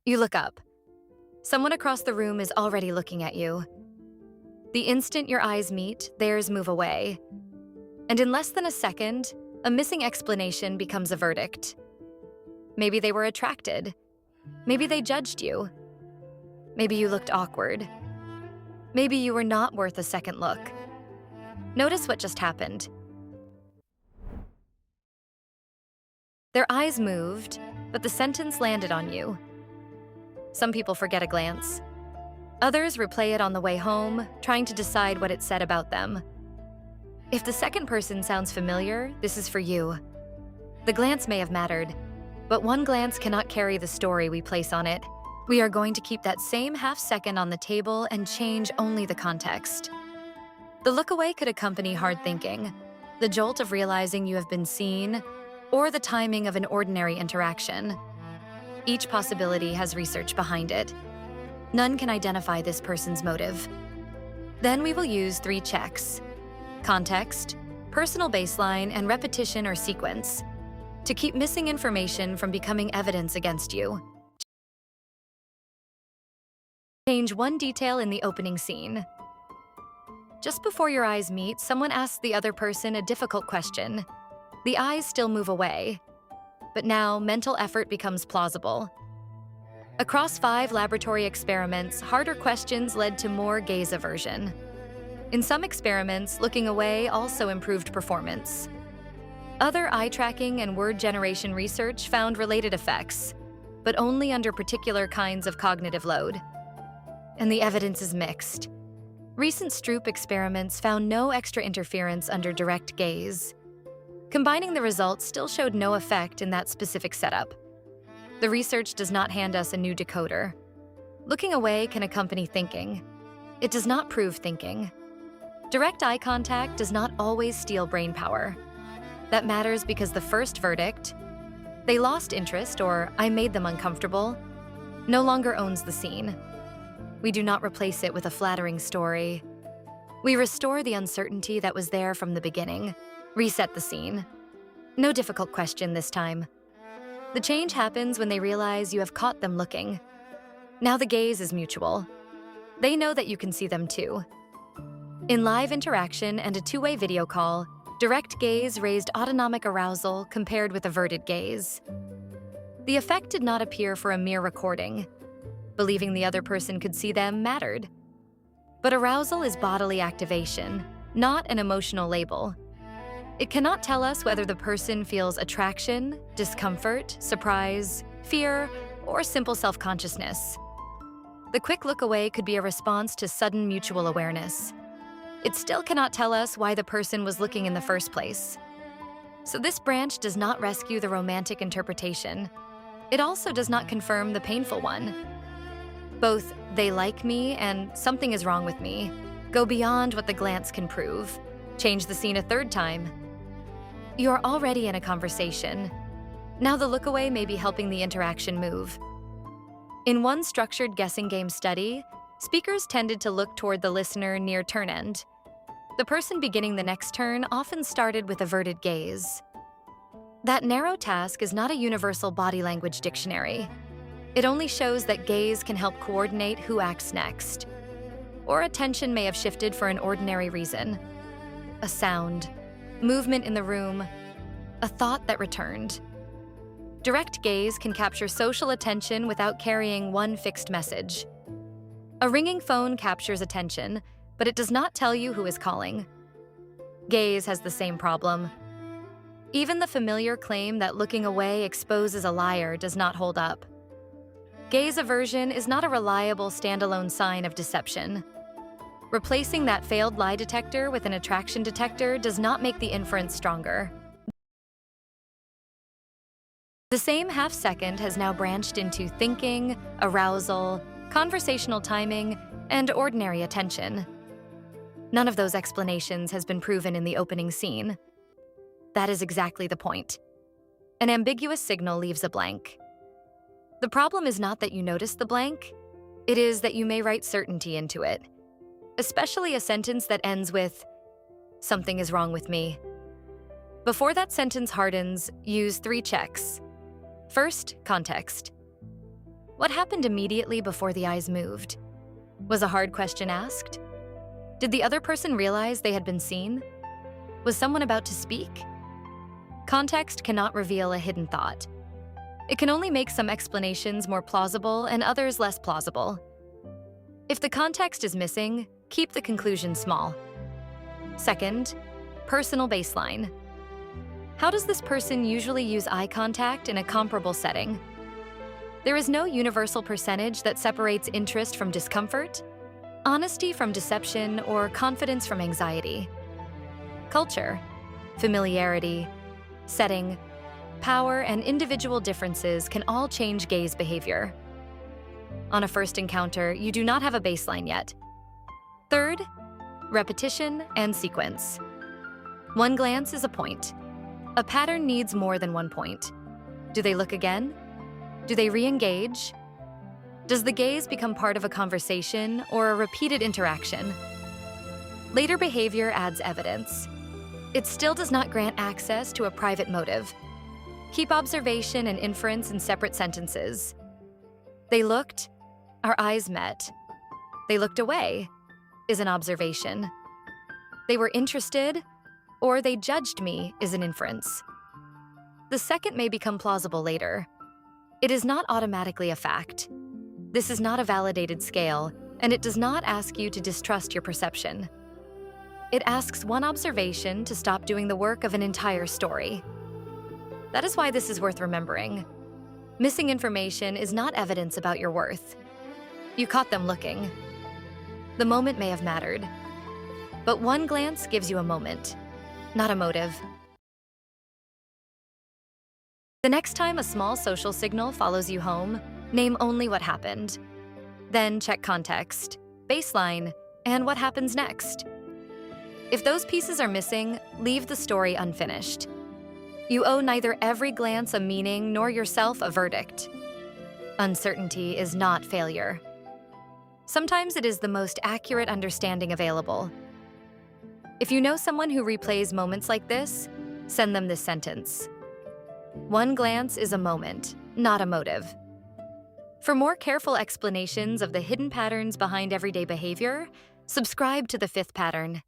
You look up. Someone across the room is already looking at you. The instant your eyes meet, theirs move away. And in less than a second, a missing explanation becomes a verdict. Maybe they were attracted. Maybe they judged you. Maybe you looked awkward. Maybe you were not worth a second look. Notice what just happened. Their eyes moved, but the sentence landed on you. Some people forget a glance. Others replay it on the way home, trying to decide what it said about them. If the second person sounds familiar, this is for you. The glance may have mattered, but one glance cannot carry the story we place on it. We are going to keep that same half second on the table and change only the context. The look away could accompany hard thinking, the jolt of realizing you have been seen, or the timing of an ordinary interaction. Each possibility has research behind it. None can identify this person's motive. Then we will use 3 checks: context, personal baseline, and repetition or sequence, to keep missing information from becoming evidence against you. Change one detail in the opening scene. Just before your eyes meet, someone asks the other person a difficult question. The eyes still move away, but now mental effort becomes plausible. Across 5 laboratory experiments, harder questions led to more gaze aversion. In some experiments, looking away also improved performance. Other eye tracking and word generation research found related effects, but only under particular kinds of cognitive load. And the evidence is mixed. Recent Stroop experiments found no extra interference under direct gaze. Combining the results still showed no effect in that specific setup. The research does not hand us a new decoder. Looking away can accompany thinking. It does not prove thinking. Direct eye contact does not always steal brain power. That matters because the first verdict, "They lost interest," or "I made them uncomfortable," no longer owns the scene. We do not replace it with a flattering story. We restore the uncertainty that was there from the beginning. Reset the scene. No difficult question this time. The change happens when they realize you have caught them looking. Now the gaze is mutual. They know that you can see them too. In live interaction and a 2-way video call, direct gaze raised autonomic arousal compared with averted gaze. The effect did not appear for a mere recording. Believing the other person could see them mattered. But arousal is bodily activation, not an emotional label. It cannot tell us whether the person feels attraction, discomfort, surprise, fear, or simple self-consciousness. The quick look away could be a response to sudden mutual awareness. It still cannot tell us why the person was looking in the first place. So this branch does not rescue the romantic interpretation. It also does not confirm the painful one. Both "they like me" and "something is wrong with me" go beyond what the glance can prove. Change the scene a 3rd time. You are already in a conversation. Now the look away may be helping the interaction move. In one structured guessing game study, speakers tended to look toward the listener near turn end. The person beginning the next turn often started with averted gaze. That narrow task is not a universal body language dictionary. It only shows that gaze can help coordinate who acts next. Or attention may have shifted for an ordinary reason. A sound, movement in the room, a thought that returned. Direct gaze can capture social attention without carrying one fixed message. A ringing phone captures attention, but it does not tell you who is calling. Gaze has the same problem. Even the familiar claim that looking away exposes a liar does not hold up. Gaze aversion is not a reliable standalone sign of deception. Replacing that failed lie detector with an attraction detector does not make the inference stronger. The same half second has now branched into thinking, arousal, conversational timing, and ordinary attention. None of those explanations has been proven in the opening scene. That is exactly the point. An ambiguous signal leaves a blank. The problem is not that you notice the blank, it is that you may write certainty into it. Especially a sentence that ends with, "Something is wrong with me." Before that sentence hardens, use 3 checks. First, context. What happened immediately before the eyes moved? Was a hard question asked? Did the other person realize they had been seen? Was someone about to speak? Context cannot reveal a hidden thought. It can only make some explanations more plausible and others less plausible. If the context is missing, keep the conclusion small. Second, personal baseline. How does this person usually use eye contact in a comparable setting? There is no universal percentage that separates interest from discomfort, honesty from deception, or confidence from anxiety. Culture, familiarity, setting, power, and individual differences can all change gaze behavior. On a first encounter, you do not have a baseline yet. Third, repetition and sequence. One glance is a point. A pattern needs more than one point. Do they look again? Do they re-engage? Does the gaze become part of a conversation or a repeated interaction? Later behavior adds evidence. It still does not grant access to a private motive. Keep observation and inference in separate sentences. They looked, our eyes met. They looked away, is an observation. They were interested, or they judged me, is an inference. The second may become plausible later. It is not automatically a fact. This is not a validated scale, and it does not ask you to distrust your perception. It asks one observation to stop doing the work of an entire story. That is why this is worth remembering. Missing information is not evidence about your worth. You caught them looking. The moment may have mattered. But one glance gives you a moment, not a motive. The next time a small social signal follows you home, name only what happened. Then check context, baseline, and what happens next. If those pieces are missing, leave the story unfinished. You owe neither every glance a meaning nor yourself a verdict. Uncertainty is not failure. Sometimes it is the most accurate understanding available. If you know someone who replays moments like this, send them this sentence. One glance is a moment, not a motive. For more careful explanations of the hidden patterns behind everyday behavior, subscribe to The Fifth Pattern.